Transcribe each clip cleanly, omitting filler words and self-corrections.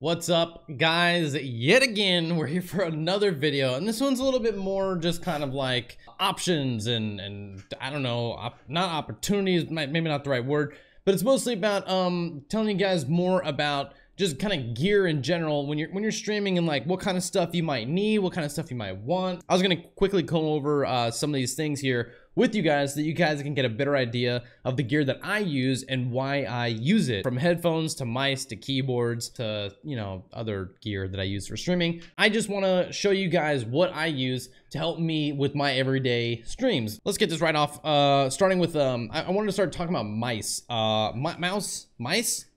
What's up, guys? Yet again, we're here for another video, and this one's a little bit more just kind of like options and I don't know, not opportunities, maybe not the right word, but it's mostly about telling you guys more about just kind of gear in general when you're streaming, and like what kind of stuff you might need, what kind of stuff you might want. I was gonna quickly go over some of these things here with you guys so that you guys can get a better idea of the gear that I use and why I use it. From headphones to mice to keyboards to, you know, other gear that I use for streaming. I just want to show you guys what I use to help me with my everyday streams. Let's get this right off, starting with I wanted to start talking about mice.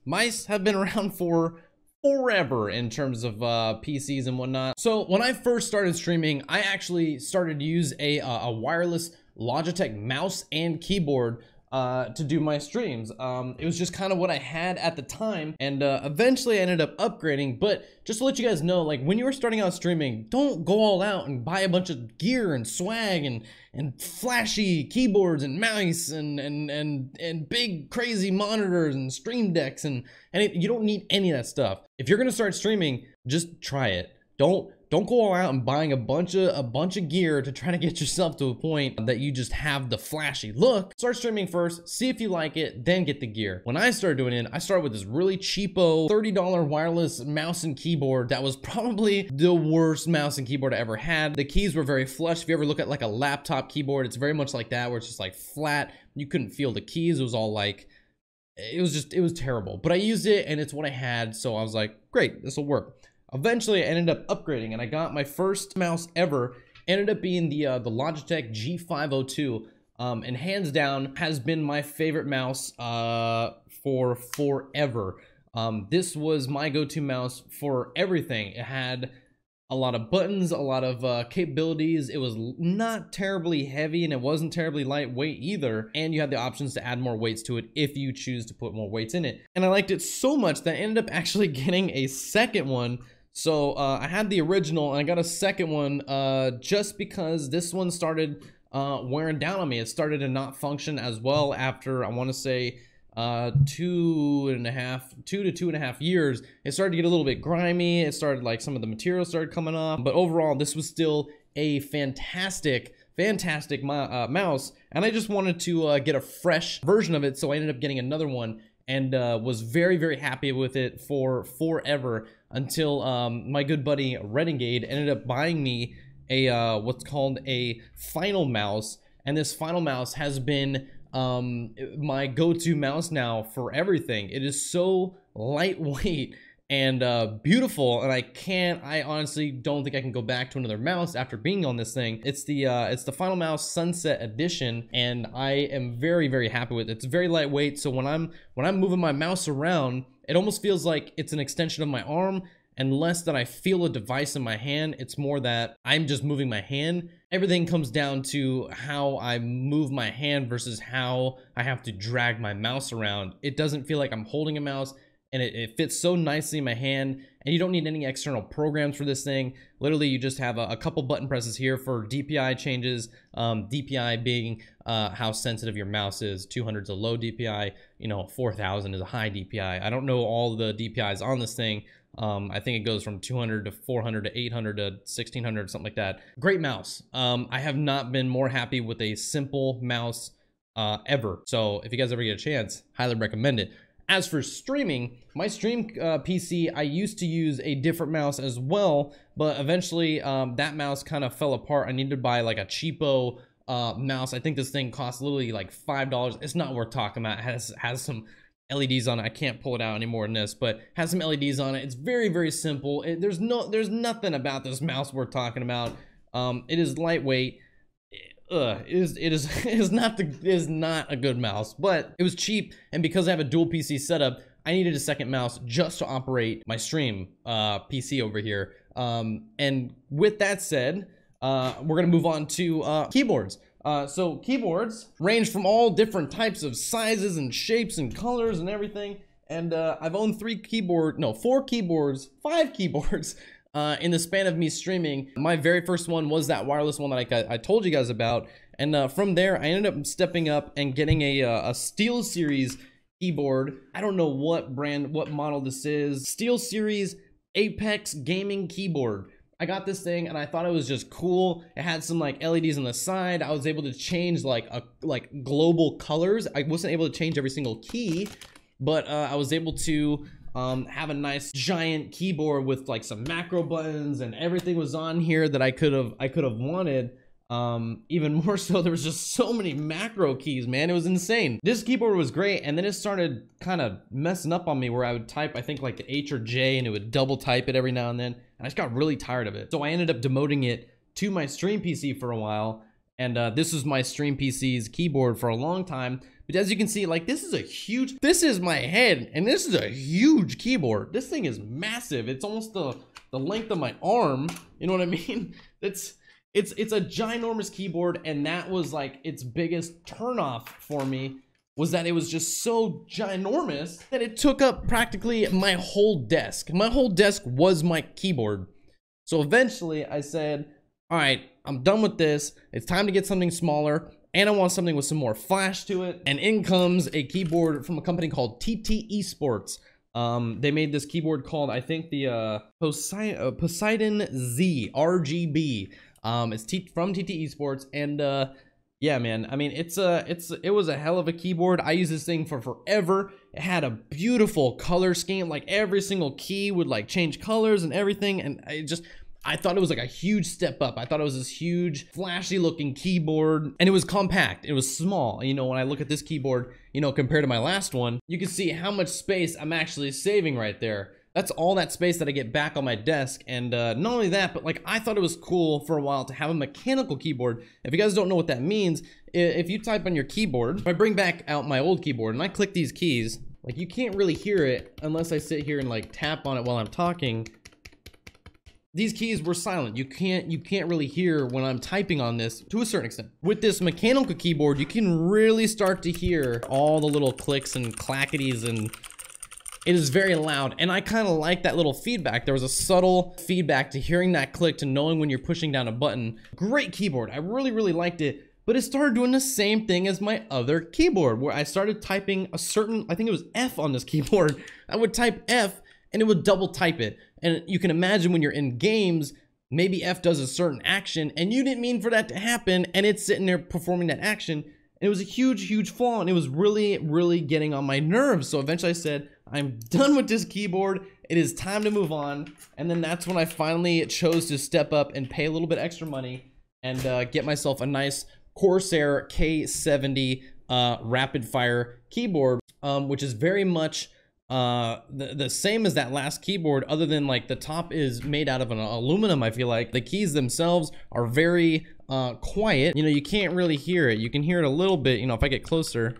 Mice have been around for forever in terms of PCs and whatnot. So when I first started streaming, I actually started to use a wireless Logitech mouse and keyboard to do my streams. It was just kind of what I had at the time, and eventually I ended up upgrading. But just to let you guys know, like when you were starting out streaming, don't go all out and buy a bunch of gear and swag and flashy keyboards and mice and big crazy monitors and stream decks and you don't need any of that stuff. If you're gonna start streaming, just try it. Don't go all out and buying a bunch of gear to try to get yourself to a point that you just have the flashy look. Start streaming first, see if you like it, then get the gear. When I started doing it, I started with this really cheapo $30 wireless mouse and keyboard that was probably the worst mouse and keyboard I ever had. The keys were very flush. If you ever look at like a laptop keyboard, it's very much like that, where it's just like flat. You couldn't feel the keys. It was all like, it was terrible. But I used it and it's what I had, so I was like, great, this will work. Eventually, I ended up upgrading, and I got my first mouse ever. Ended up being the Logitech G502, and hands down has been my favorite mouse for forever. This was my go-to mouse for everything. It had a lot of buttons, a lot of capabilities. It was not terribly heavy, and it wasn't terribly lightweight either. And you had the options to add more weights to it if you choose to put more weights in it. And I liked it so much that I ended up actually getting a second one. So I had the original and I got a second one just because this one started wearing down on me. It started to not function as well after, I want to say, 2 to 2.5 years. It started to get a little bit grimy. It started, like, some of the material started coming off. But overall, this was still a fantastic mouse. And I just wanted to get a fresh version of it, so I ended up getting another one. And was very happy with it for forever until my good buddy Renegade ended up buying me a what's called a final mouse, and this final mouse has been my go-to mouse now for everything. It is so lightweight and beautiful, and I honestly don't think I can go back to another mouse after being on this thing. It's the Final Mouse Sunset Edition, and I am very happy with it. It's very lightweight, so when I'm moving my mouse around, it almost feels like it's an extension of my arm, and less that I feel a device in my hand. It's more that I'm just moving my hand. Everything comes down to how I move my hand versus how I have to drag my mouse around. It doesn't feel like I'm holding a mouse, and it fits so nicely in my hand, and you don't need any external programs for this thing. Literally, you just have a couple button presses here for DPI changes. DPI being how sensitive your mouse is. 200 is a low DPI, you know, 4000 is a high DPI. I don't know all the DPIs on this thing. I think it goes from 200 to 400 to 800 to 1600, something like that. Great mouse. I have not been more happy with a simple mouse ever. So if you guys ever get a chance, highly recommend it. As for streaming, my stream PC, I used to use a different mouse as well, but eventually that mouse kind of fell apart. I needed to buy like a cheapo mouse. I think this thing costs literally like $5. It's not worth talking about. It has some LEDs on it. I can't pull it out any more than this, but has some LEDs on it. It's very simple. There's nothing about this mouse worth talking about. It is lightweight. It is not a good mouse, but it was cheap, and because I have a dual PC setup, I needed a second mouse just to operate my stream PC over here. And with that said, we're gonna move on to keyboards. So keyboards range from all different types of sizes and shapes and colors and everything. And I've owned 4 keyboards, 5 keyboards in the span of me streaming. My very first one was that wireless one that I told you guys about. And from there, I ended up stepping up and getting a SteelSeries keyboard. I don't know what brand, what model this is. SteelSeries Apex gaming keyboard. I got this thing and I thought it was just cool. It had some like LEDs on the side. I was able to change like global colors. I wasn't able to change every single key, but I was able to have a nice giant keyboard with like some macro buttons, and everything was on here that I could have wanted. Even more so, there was just so many macro keys, man. It was insane. This keyboard was great, and then it started kind of messing up on me where I would type, I think like the H or J, and it would double type it every now and then, and I just got really tired of it. So I ended up demoting it to my stream PC for a while, and this was my stream PC's keyboard for a long time. But as you can see, like, this is my head, and this is a huge keyboard. This thing is massive. It's almost the length of my arm. You know what I mean? It's a ginormous keyboard, and that was like its biggest turnoff for me, was that it was just so ginormous that it took up practically my whole desk. My whole desk was my keyboard. So eventually I said, all right, I'm done with this. It's time to get something smaller, and I want something with some more flash to it. And in comes a keyboard from a company called TT Esports. They made this keyboard called, I think, the Poseidon Z RGB. It's from TT Esports, and yeah, man, I mean, it was a hell of a keyboard. I used this thing for forever. It had a beautiful color scheme, like every single key would like change colors and everything, and I thought it was like a huge step up. I thought it was this huge, flashy looking keyboard, and it was compact. It was small. You know, when I look at this keyboard, you know, compared to my last one, you can see how much space I'm actually saving right there. That's all that space that I get back on my desk. And not only that, but like, I thought it was cool for a while to have a mechanical keyboard. If you guys don't know what that means, if you type on your keyboard, if I bring back out my old keyboard and I click these keys, like, you can't really hear it unless I sit here and like tap on it while I'm talking. These keys were silent. You can't really hear when I'm typing on this to a certain extent. With this mechanical keyboard, you can really start to hear all the little clicks and clackities, and it is very loud, and I kind of like that little feedback. There was a subtle feedback to hearing that click, to knowing when you're pushing down a button. Great keyboard. I really liked it, but it started doing the same thing as my other keyboard, where I started typing a certain, I think it was F on this keyboard. I would type F, and it would double type it. And you can imagine when you're in games, maybe F does a certain action, and you didn't mean for that to happen, and it's sitting there performing that action. And it was a huge flaw, and it was really getting on my nerves. So eventually I said, I'm done with this keyboard. It is time to move on. And then that's when I finally chose to step up and pay a little bit extra money and get myself a nice Corsair K70 rapid fire keyboard, which is very much the same as that last keyboard, other than like the top is made out of an aluminum. I feel like the keys themselves are very quiet. You know, you can't really hear it. You can hear it a little bit, you know, if I get closer.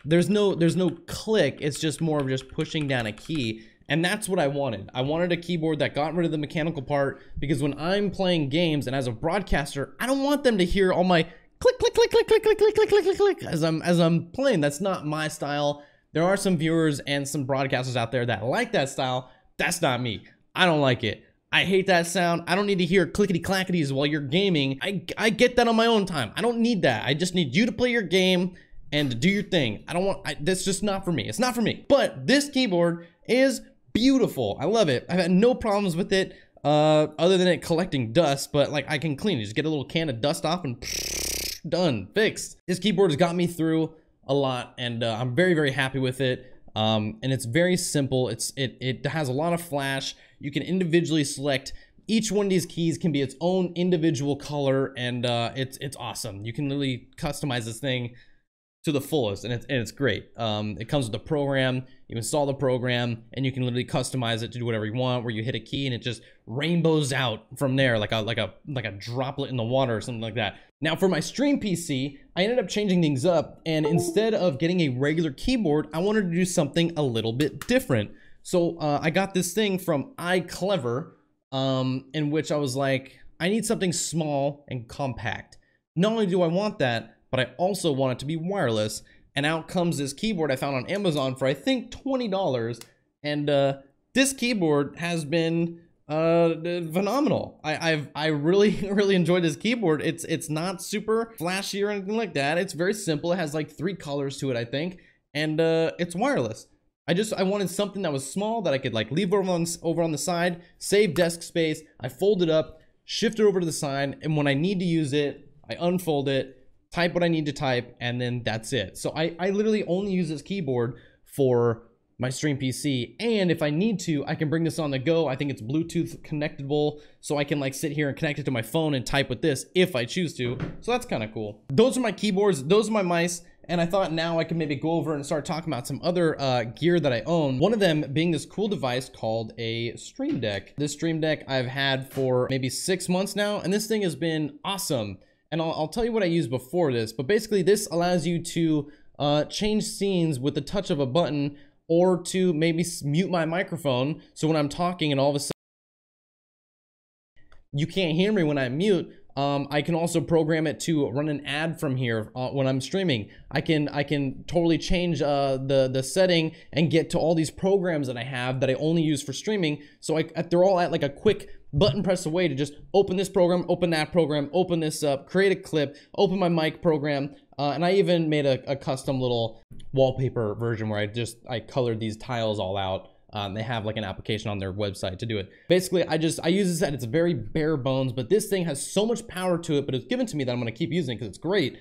There's no click. It's just more of just pushing down a key. And that's what I wanted. I wanted a keyboard that got rid of the mechanical part, because when I'm playing games and as a broadcaster, I don't want them to hear all my click, click, click, click, click, click, click, click, click, click, click as I'm playing. That's not my style. There are some viewers and some broadcasters out there that like that style. That's not me. I don't like it. I hate that sound. I don't need to hear clickety clackities while you're gaming. I get that on my own time. I don't need that. I just need you to play your game and to do your thing. That's just not for me. It's not for me. But this keyboard is beautiful. I love it. I've had no problems with it, other than it collecting dust, but like, I can clean it. Just get a little can of dust off and done, fixed. This keyboard has got me through a lot, and I'm very happy with it. And it's very simple. It has a lot of flash. You can individually select. Each one of these keys can be its own individual color, and it's awesome. You can really customize this thing to the fullest, and it's great. It comes with a program. You install the program, and you can literally customize it to do whatever you want, where you hit a key and it just rainbows out from there like a droplet in the water or something like that. Now for my stream PC, I ended up changing things up, and instead of getting a regular keyboard, I wanted to do something a little bit different. So I got this thing from iClever, in which I was like, I need something small and compact. Not only do I want that, but I also want it to be wireless. And out comes this keyboard I found on Amazon for, I think, $20. And this keyboard has been phenomenal. I really enjoyed this keyboard. It's not super flashy or anything like that. It's very simple. It has like 3 colors to it, I think, and it's wireless. I wanted something that was small that I could like leave over on the side, save desk space. I fold it up, shift it over to the side, and when I need to use it, I unfold it, type what I need to type, and then that's it. So I literally only use this keyboard for my stream PC, and if I need to, I can bring this on the go. I think it's Bluetooth connectable, so I can like sit here and connect it to my phone and type with this if I choose to. So that's kind of cool. Those are my keyboards, those are my mice, and I thought now I could maybe go over and start talking about some other gear that I own. One of them being this cool device called a Stream Deck. This Stream Deck I've had for maybe 6 months now, and this thing has been awesome. And I'll tell you what I used before this, but basically this allows you to change scenes with the touch of a button, or to maybe mute my microphone. So when I'm talking and all of a sudden you can't hear me when I mute, I can also program it to run an ad from here when I'm streaming. I can totally change the setting and get to all these programs that I have that I only use for streaming. So they're all at like a quick button press away to just open this program, open that program, open this up, create a clip, open my mic program. And I even made a custom little wallpaper version where I colored these tiles all out. They have like an application on their website to do it. Basically, I use this at its very bare bones, but this thing has so much power to it, but it's given to me that I'm gonna keep using it because it's great.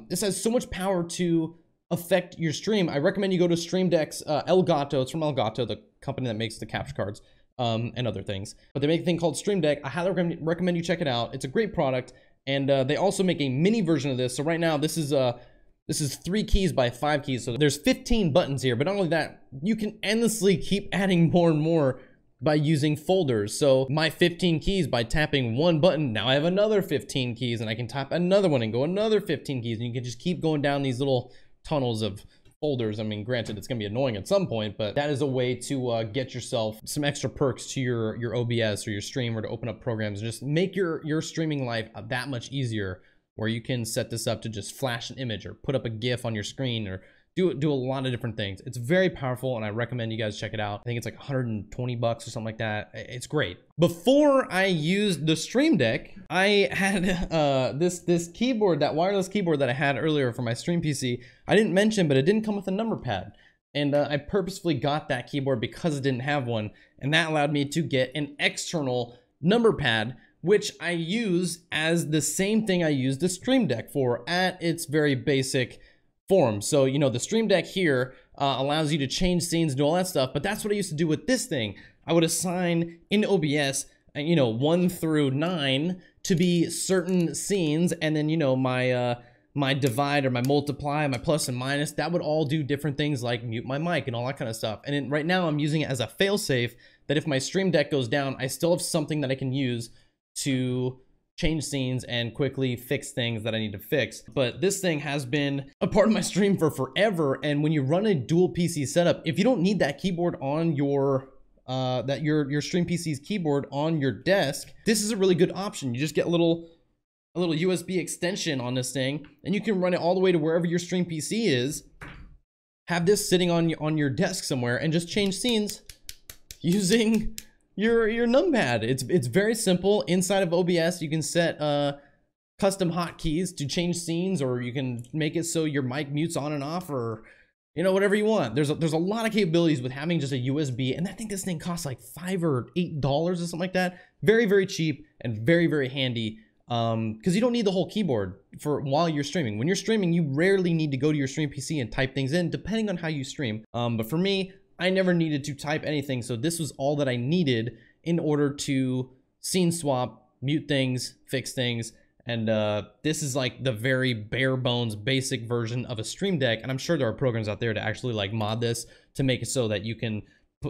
This has so much power to affect your stream. I recommend you go to Stream Deck's Elgato. It's from Elgato, the company that makes the capture cards and other things. But they make a thing called Stream Deck. I highly recommend you check it out. It's a great product. And they also make a mini version of this. So right now, this is 3 keys by 5 keys. So there's 15 buttons here, but not only that, you can endlessly keep adding more and more by using folders. So my 15 keys, by tapping one button, now I have another 15 keys, and I can tap another one and go another 15 keys, and you can just keep going down these little tunnels of folders. I mean, granted, it's gonna be annoying at some point, but that is a way to get yourself some extra perks to your OBS or your stream, or to open up programs and just make your streaming life that much easier, where you can set this up to just flash an image or put up a GIF on your screen, or do a lot of different things. It's very powerful, and I recommend you guys check it out. I think it's like 120 bucks or something like that. It's great. Before I used the Stream Deck, I had this keyboard, that wireless keyboard that I had earlier for my stream PC. I didn't mention, but it didn't come with a number pad. And I purposefully got that keyboard because it didn't have one, and that allowed me to get an external number pad, which I use as the same thing I use the Stream Deck for at its very basic form. So, you know, the Stream Deck here allows you to change scenes and do all that stuff, but that's what I used to do with this thing. I would assign in OBS, you know, 1 through 9 to be certain scenes, and then, you know, my divide or my multiply, my plus and minus, that would all do different things like mute my mic and all that kind of stuff. And right now I'm using it as a failsafe, that if my Stream Deck goes down, I still have something that I can use to change scenes and quickly fix things that I need to fix. But this thing has been a part of my stream for forever, and when you run a dual PC setup, if you don't need that keyboard on your your stream PC's keyboard on your desk, this is a really good option. You just get a little USB extension on this thing, and you can run it all the way to wherever your stream PC is, have this sitting on your desk somewhere, and just change scenes using your numpad. It's very simple. Inside of OBS, you can set custom hotkeys to change scenes, or you can make it so your mic mutes on and off, or you know, whatever you want. There's a lot of capabilities with having just a USB, and I think this thing costs like $5 or $8 or something like that. Very, very cheap and very, very handy. Because you don't need the whole keyboard for while you're streaming. When you're streaming, you rarely need to go to your stream PC and type things in, depending on how you stream. But for me, I never needed to type anything, so this was all that I needed in order to scene swap, mute things, fix things, and this is like the very bare bones basic version of a Stream Deck, and I'm sure there are programs out there to actually like mod this to make it so that you can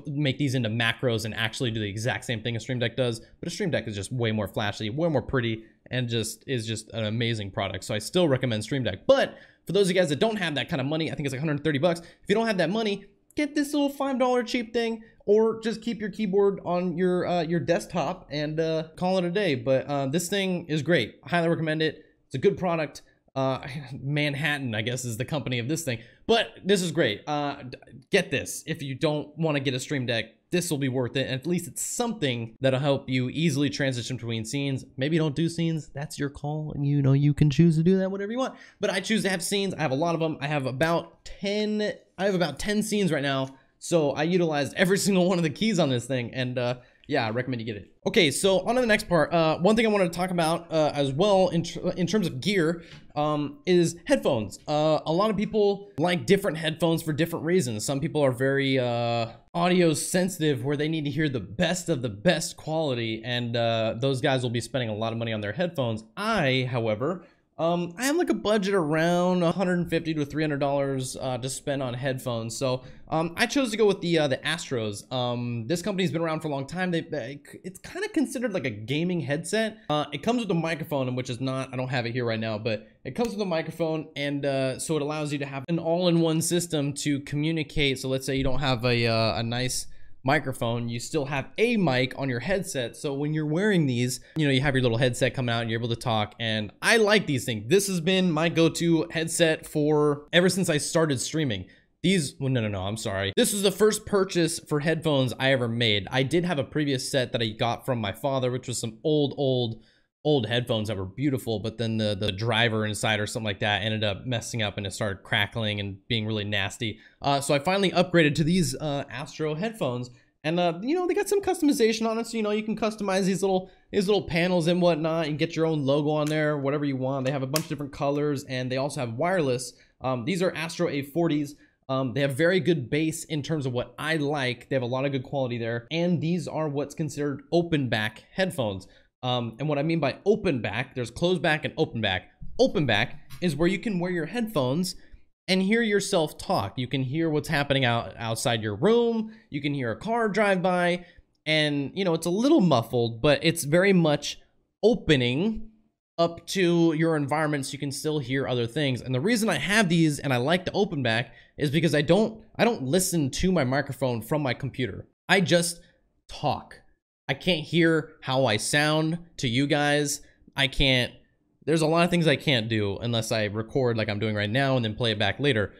make these into macros and actually do the exact same thing a Stream Deck does. But a Stream Deck is just way more flashy, way more pretty, and is just an amazing product. So I still recommend Stream Deck. But for those of you guys that don't have that kind of money, I think it's like 130 bucks. If you don't have that money, get this little $5 cheap thing, or just keep your keyboard on your desktop and call it a day. But this thing is great. I highly recommend it. It's a good product. Manhattan, I guess, is the company of this thing, but this is great. Get this. If you don't want to get a Stream Deck, this will be worth it. And at least it's something that'll help you easily transition between scenes. Maybe you don't do scenes. That's your call. And you know, you can choose to do that whatever you want. But I choose to have scenes. I have a lot of them. I have about 10 scenes right now. So I utilized every single one of the keys on this thing, and yeah, I recommend you get it. Okay, so on to the next part. One thing I wanted to talk about as well in terms of gear is headphones. A lot of people like different headphones for different reasons. Some people are very audio sensitive, where they need to hear the best of the best quality, and those guys will be spending a lot of money on their headphones. I, however, I have like a budget around $150 to $300 to spend on headphones. So I chose to go with the Astros. This company's been around for a long time. It's kind of considered like a gaming headset. It comes with a microphone, which is not, I don't have it here right now, but it comes with a microphone, and so it allows you to have an all-in-one system to communicate. So let's say you don't have a nice microphone, you still have a mic on your headset. So when you're wearing these, you know, you have your little headset come out and you're able to talk. And I like these things. This has been my go-to headset for ever since I started streaming. These, well, no, I'm sorry. This was the first purchase for headphones I ever made. I did have a previous set that I got from my father, which was some old headphones that were beautiful, but then the driver inside or something like that ended up messing up, and it started crackling and being really nasty. So I finally upgraded to these Astro headphones, and you know, they got some customization on it. So you know, you can customize these little panels and whatnot, and get your own logo on there, whatever you want. They have a bunch of different colors, and they also have wireless. These are Astro A40s. They have very good bass in terms of what I like. They have a lot of good quality there, and these are what's considered open back headphones. And what I mean by open back, there's closed back and open back. Open back is where you can wear your headphones and hear yourself talk. You can hear what's happening outside your room. You can hear a car drive by, and you know, it's a little muffled, but it's very much opening up to your environment, so you can still hear other things. And the reason I have these and I like the open back is because I don't listen to my microphone from my computer. I just talk. I can't hear how I sound to you guys. There's a lot of things I can't do unless I record like I'm doing right now and then play it back later.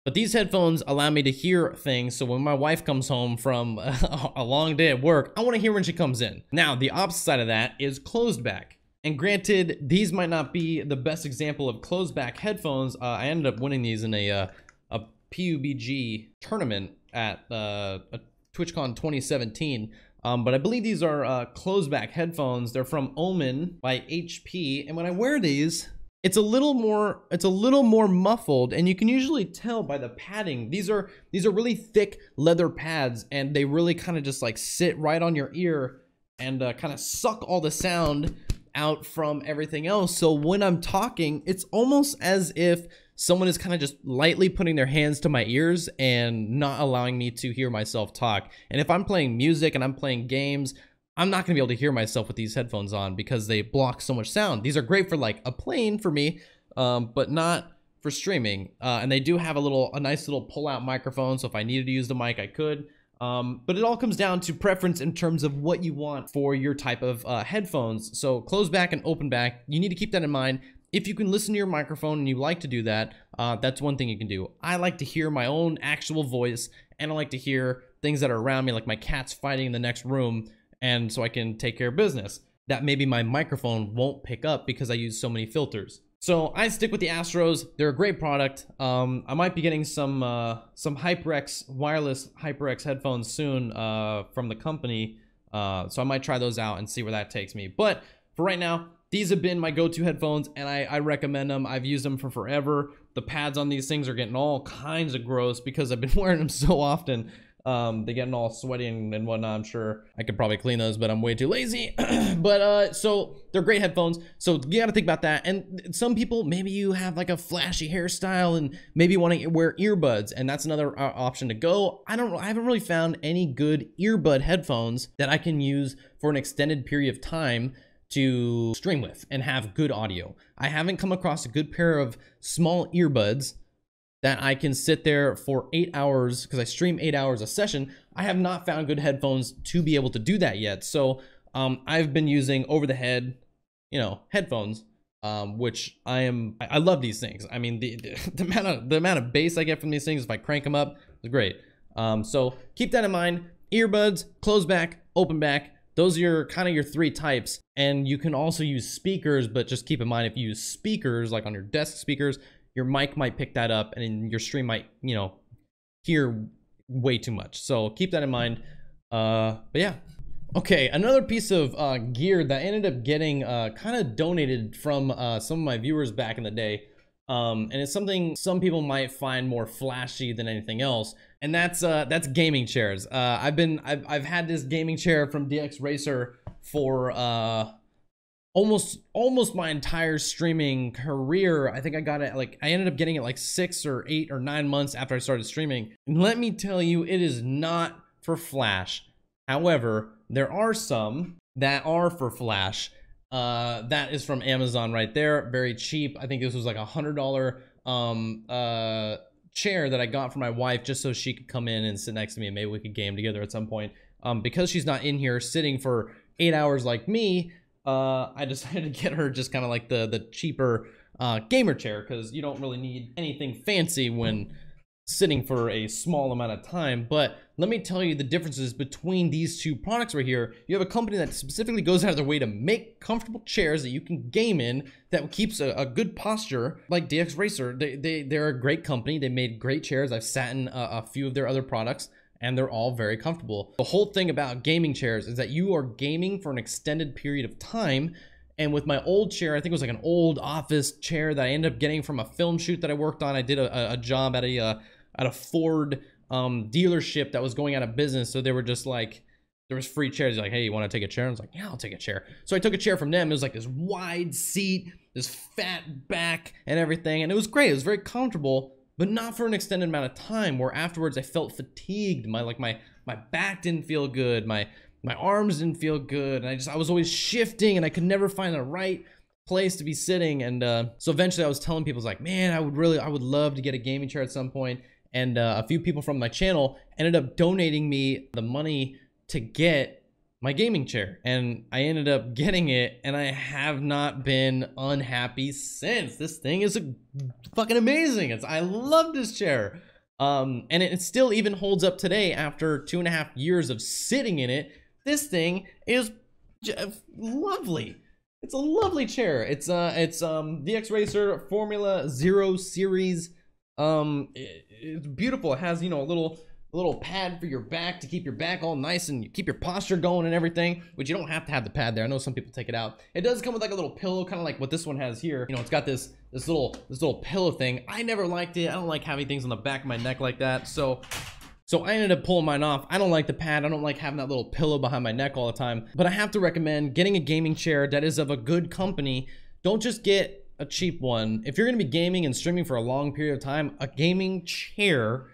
But these headphones allow me to hear things, so when my wife comes home from a long day at work, I want to hear when she comes in. Now, the opposite side of that is closed back. And granted, these might not be the best example of closed back headphones. I ended up winning these in a PUBG tournament at a TwitchCon 2017. But I believe these are closed back headphones. They're from Omen by HP. And when I wear these, it's a little more muffled, and you can usually tell by the padding. These are really thick leather pads, and they really kind of just like sit right on your ear and kind of suck all the sound out from everything else. So when I'm talking, it's almost as if someone is kind of just lightly putting their hands to my ears and not allowing me to hear myself talk. And if I'm playing music and I'm playing games, I'm not gonna be able to hear myself with these headphones on because they block so much sound. These are great for like a plane for me, but not for streaming. And they do have a nice little pull-out microphone, so if I needed to use the mic, I could. But it all comes down to preference in terms of what you want for your type of headphones. So closed back and open back, you need to keep that in mind. If you can listen to your microphone and you like to do that, that's one thing you can do. I like to hear my own actual voice, and I like to hear things that are around me, like my cat's fighting in the next room, and so I can take care of business. That maybe my microphone won't pick up because I use so many filters. So I stick with the Astros. They're a great product. I might be getting some HyperX, wireless HyperX headphones soon from the company. So I might try those out and see where that takes me. But for right now, these have been my go-to headphones, and I recommend them. I've used them for forever. The pads on these things are getting all kinds of gross because I've been wearing them so often. They're getting all sweaty and whatnot. I'm sure I could probably clean those, but I'm way too lazy. But so they're great headphones. So you got to think about that. And some people, maybe you have like a flashy hairstyle and maybe want to wear earbuds, and that's another option to go. I haven't really found any good earbud headphones that I can use for an extended period of time to stream with and have good audio. I haven't come across a good pair of small earbuds that I can sit there for 8 hours, because I stream 8 hours a session. I have not found good headphones to be able to do that yet. So I've been using over the head, headphones, which I love these things. I mean, the amount of bass I get from these things, if I crank them up, is great. So keep that in mind. Earbuds, closed back, open back. Those are kind of your three types. And you can also use speakers, but just keep in mind, if you use speakers, like on your desk speakers, your mic might pick that up and your stream might, hear way too much. So keep that in mind. But yeah. Okay, another piece of gear that I ended up getting kind of donated from some of my viewers back in the day. And it's something some people might find more flashy than anything else, and that's gaming chairs. I've had this gaming chair from DX Racer for almost my entire streaming career. I think I got it, like, I ended up getting it like 6 or 8 or 9 months after I started streaming. And let me tell you, it is not for flash. However, there are some that are for flash. That is from Amazon right there, very cheap. I think this was like $100 chair that I got for my wife just so she could come in and sit next to me and maybe we could game together at some point. Because she's not in here sitting for 8 hours like me, I decided to get her just kind of like the cheaper gamer chair, because you don't really need anything fancy when sitting for a small amount of time. But let me tell you the differences between these two products right here. You have a company that specifically goes out of their way to make comfortable chairs that you can game in, that keeps a good posture, like DX Racer. They're a great company. They made great chairs. I've sat in a few of their other products, and they're all very comfortable. The whole thing about gaming chairs is that you are gaming for an extended period of time. And with my old chair, I think it was like an old office chair that I ended up getting from a film shoot that I worked on. I did a job at a Ford dealership that was going out of business. So they were just like, there was free chairs. Like, hey, you want to take a chair? I was like, yeah, I'll take a chair. So I took a chair from them. It was like this wide seat, this fat back and everything. And it was great. It was very comfortable, but not for an extended amount of time, where afterwards I felt fatigued. My back didn't feel good. My arms didn't feel good. And I was always shifting, and I could never find the right place to be sitting. And so eventually I was telling people, I was like, man, I would love to get a gaming chair at some point. And a few people from my channel ended up donating me the money to get my gaming chair. And I ended up getting it, and I have not been unhappy since. This thing is fucking amazing. I love this chair. And it still even holds up today after 2.5 years of sitting in it. This thing is lovely. It's a lovely chair. It's DX Racer Formula 0 series. It's beautiful. It has, you know, a little pad for your back to keep your back all nice and keep your posture going and everything, which you don't have to have the pad there. I know some people take it out. It does come with like a little pillow, kind of like what this one has here. You know, it's got this little pillow thing. I never liked it. I don't like having things on the back of my neck like that. So I ended up pulling mine off. I don't like the pad. I don't like having that little pillow behind my neck all the time. But I have to recommend getting a gaming chair that is of a good company. Don't just get a cheap one. If you're going to be gaming and streaming for a long period of time, a gaming chair,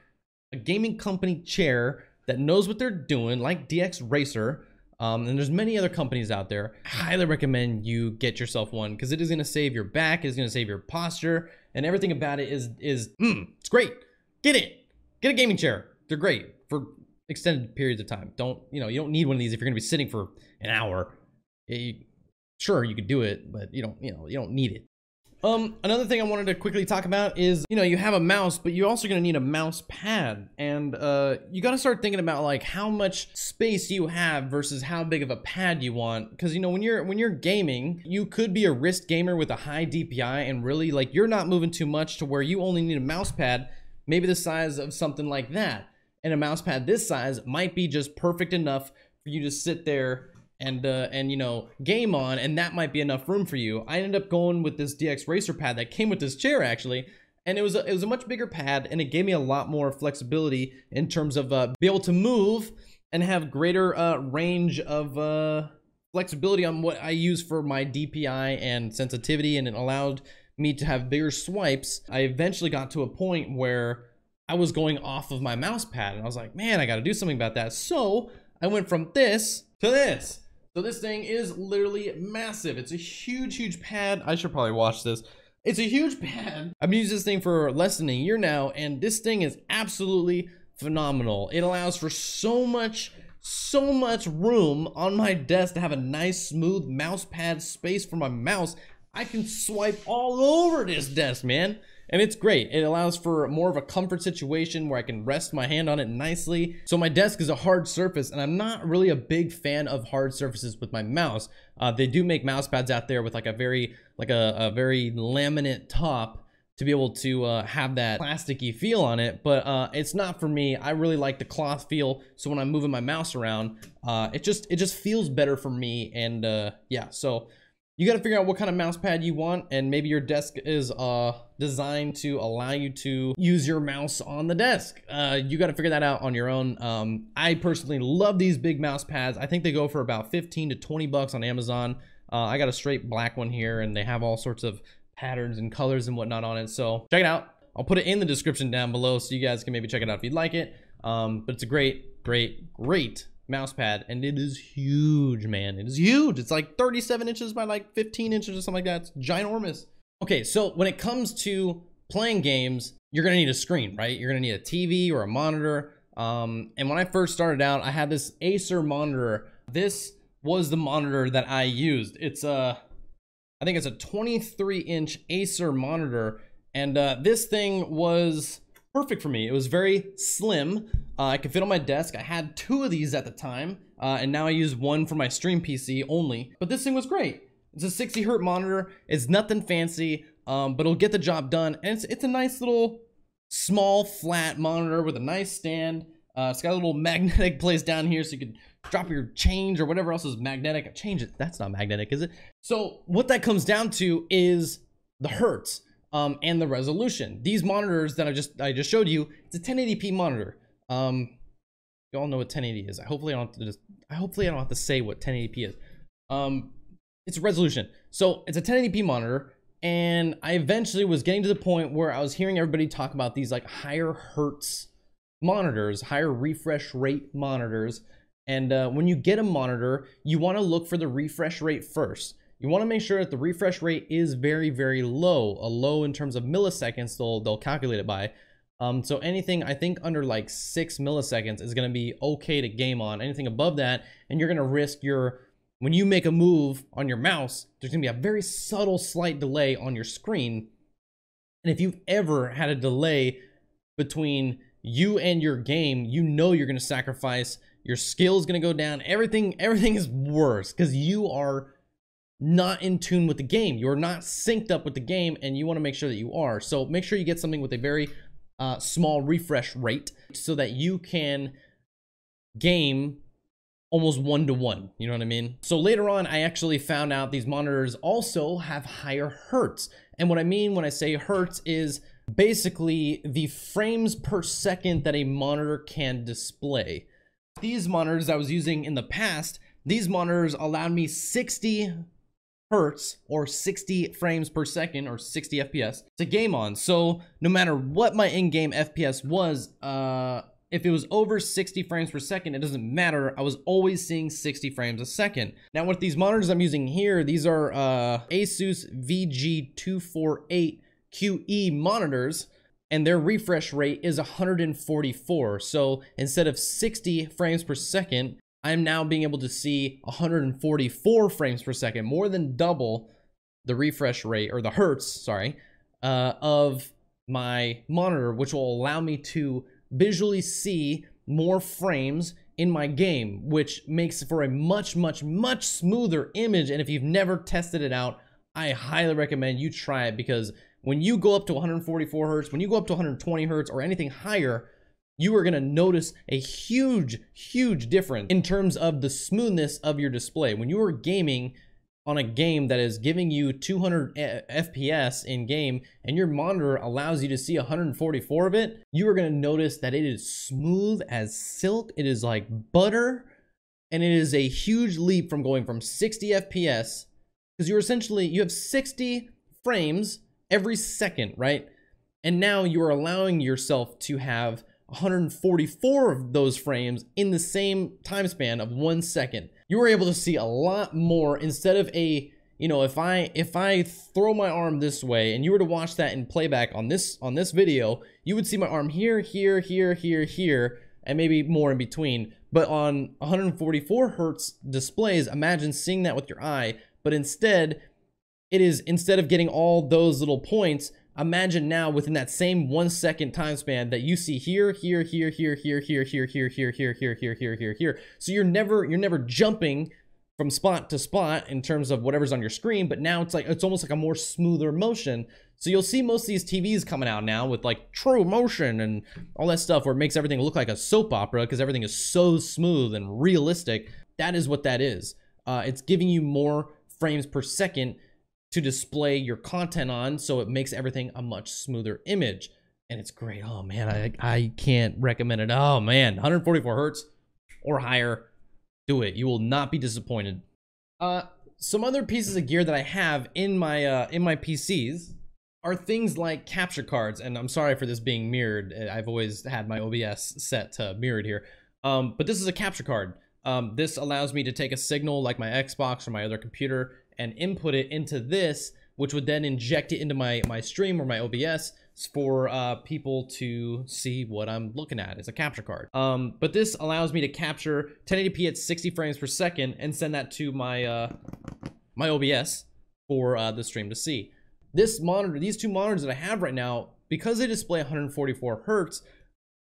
a gaming company chair that knows what they're doing, like DX Racer, and there's many other companies out there, I highly recommend you get yourself one, because it is going to save your back, it is going to save your posture, and everything about it is it's great. Get it. Get a gaming chair. They're great for extended periods of time. You don't need one of these if you're going to be sitting for an hour. Sure, you could do it, but you don't need it. Another thing I wanted to quickly talk about is, you have a mouse, but you're also going to need a mouse pad. And you got to start thinking about like how much space you have versus how big of a pad you want. Because when you're gaming, you could be a wrist gamer with a high DPI and really like you're not moving too much to where you only need a mouse pad, maybe the size of something like that. And a mouse pad this size might be just perfect enough for you to sit there and game on, and that might be enough room for you. I ended up going with this DX Racer pad that came with this chair actually, and it was a much bigger pad, and it gave me a lot more flexibility in terms of be able to move and have greater range of flexibility on what I use for my DPI and sensitivity, and it allowed me to have bigger swipes. I eventually got to a point where I was going off of my mouse pad, and I was like, man, I got to do something about that. So I went from this to this. So this thing is literally massive. It's a huge pad. I should probably watch this. It's a huge pad. I've been using this thing for less than a year now, and this thing is absolutely phenomenal. It allows for so much room on my desk to have a nice smooth mouse pad space for my mouse. I can swipe all over this desk, man. And it's great. It allows for more of a comfort situation where I can rest my hand on it nicely. So my desk is a hard surface, and I'm not really a big fan of hard surfaces with my mouse. They do make mouse pads out there with like a very laminate top to be able to have that plasticky feel on it, but it's not for me. I really like the cloth feel, so when I'm moving my mouse around, it just feels better for me. And yeah, so you got to figure out what kind of mouse pad you want, and maybe your desk is designed to allow you to use your mouse on the desk. You got to figure that out on your own. I personally love these big mouse pads. I think they go for about 15 to 20 bucks on Amazon. I got a straight black one here, and they have all sorts of patterns and colors and whatnot on it, so check it out. I'll put it in the description down below so you guys can maybe check it out if you'd like it. But it's a great mouse pad, and it is huge, man. It is huge. It's like 37 inches by like 15 inches or something like that. It's ginormous. Okay, so when it comes to playing games, you're gonna need a screen, right? You're gonna need a TV or a monitor. And when I first started out, I had this Acer monitor. This was the monitor that I used. It's I think it's a 23-inch Acer monitor, and this thing was perfect for me. It was very slim. I could fit on my desk. I had 2 of these at the time, and now I use one for my stream PC only. But this thing was great. It's a 60 hertz monitor. It's nothing fancy, but it'll get the job done. And it's a nice little small flat monitor with a nice stand. It's got a little magnetic place down here so you could drop your change or whatever else is magnetic. Change it. That's not magnetic, is it? So what that comes down to is the hertz and the resolution. These monitors that I just showed you, it's a 1080p monitor. You all know what 1080 is. Hopefully I don't have to say what 1080p is. It's a resolution. So it's a 1080p monitor, and I eventually was getting to the point where I was hearing everybody talk about these like higher hertz monitors, higher refresh rate monitors. And when you get a monitor, you want to look for the refresh rate first. You want to make sure that the refresh rate is very, very low. A low in terms of milliseconds, they'll calculate it by. So anything, I think, under like 6 milliseconds is going to be okay to game on. Anything above that, and you're going to risk when you make a move on your mouse, there's going to be a very subtle, slight delay on your screen. And if you've ever had a delay between you and your game, you know you're going to sacrifice. Your skill's going to go down. Everything is worse because you are not in tune with the game. You're not synced up with the game, and you want to make sure that you are. So make sure you get something with a very small refresh rate so that you can game almost 1-to-1. You know what I mean? So later on, I actually found out these monitors also have higher hertz. And what I mean when I say hertz is basically the frames per second that a monitor can display. These monitors I was using in the past, these monitors allowed me 60 hertz or 60 frames per second or 60 FPS to game on. So no matter what my in-game FPS was, if it was over 60 frames per second, it doesn't matter. I was always seeing 60 frames a second. Now with these monitors I'm using here, these are Asus VG248 QE monitors, and their refresh rate is 144. So instead of 60 frames per second, I'm now being able to see 144 frames per second, more than double the refresh rate, or the hertz, sorry, of my monitor, which will allow me to visually see more frames in my game, which makes for a much smoother image. And if you've never tested it out, I highly recommend you try it, because when you go up to 144 hertz, when you go up to 120 hertz or anything higher, you are going to notice a huge difference in terms of the smoothness of your display. When you are gaming on a game that is giving you 200 FPS in game, and your monitor allows you to see 144 of it, you are going to notice that it is smooth as silk. It is like butter, and it is a huge leap from going from 60 FPS, because you have 60 frames every second, right? And now you're allowing yourself to have 144 of those frames in the same time span of 1 second. You were able to see a lot more. Instead of if I throw my arm this way and you were to watch that in playback on this video, you would see my arm here, and maybe more in between. But on 144 hertz displays, imagine seeing that with your eye, but instead of getting all those little points, imagine now within that same 1 second time span that you see here. So you're never jumping from spot to spot in terms of whatever's on your screen, but now it's almost like a more smoother motion. So you'll see most of these TVs coming out now with like true motion and all that stuff where it makes everything look like a soap opera because everything is so smooth and realistic. That is what that is. It's giving you more frames per second to display your content on, so it makes everything a much smoother image. And it's great. Oh man, I can't recommend it. Oh man, 144 hertz or higher. Do it. You will not be disappointed. Some other pieces of gear that I have in my PCs are things like capture cards, and I'm sorry for this being mirrored. I've always had my OBS set to mirrored here, but this is a capture card. This allows me to take a signal like my Xbox or my other computer and input it into this, which would then inject it into my stream or my OBS for people to see what I'm looking at. It's a capture card. But this allows me to capture 1080p at 60 frames per second and send that to my my OBS for the stream to see. This monitor, these two monitors that I have right now, because they display 144 hertz,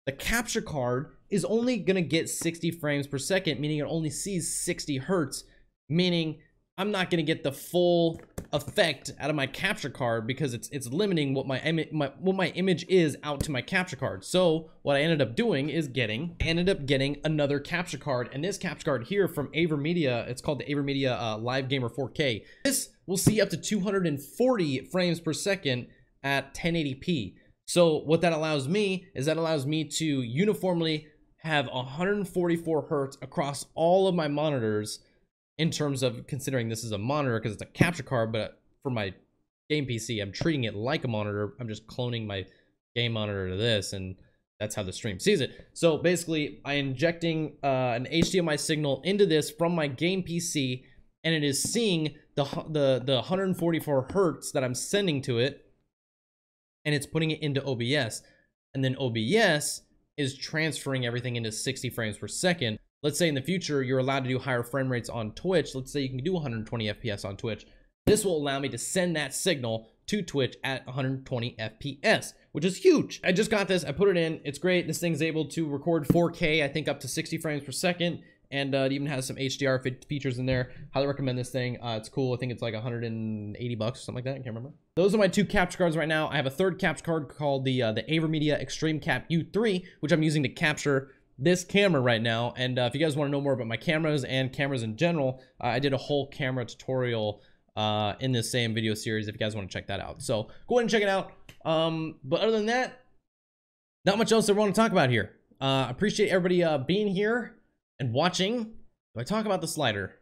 the capture card is only gonna get 60 frames per second, meaning it only sees 60 hertz, meaning I'm not gonna get the full effect out of my capture card because it's limiting what my image is out to my capture card. So what I ended up doing is getting another capture card, and this capture card here from AverMedia, it's called the AverMedia Live Gamer 4K. This will see up to 240 frames per second at 1080p. So what that allows me is to uniformly have 144 hertz across all of my monitors, in terms of considering this is a monitor because it's a capture card, but for my game PC, I'm treating it like a monitor. I'm just cloning my game monitor to this, and that's how the stream sees it. So basically, I'm injecting an HDMI signal into this from my game PC, and it is seeing the 144 hertz that I'm sending to it, and it's putting it into OBS, and then OBS is transferring everything into 60 frames per second. Let's say in the future, you're allowed to do higher frame rates on Twitch. Let's say you can do 120 FPS on Twitch. This will allow me to send that signal to Twitch at 120 FPS, which is huge. I just got this, I put it in, it's great. This thing's able to record 4K, I think up to 60 frames per second, and it even has some HDR features in there. Highly recommend this thing. It's cool. I think it's like 180 bucks or something like that. I can't remember. Those are my two capture cards right now. I have a third capture card called the AverMedia Extreme Cap U3, which I'm using to capture this camera right now. And if you guys want to know more about my cameras and cameras in general, I did a whole camera tutorial in this same video series if you guys want to check that out. So go ahead and check it out. But other than that, not much else I want to talk about here. Appreciate everybody being here and watching. Do I talk about the slider?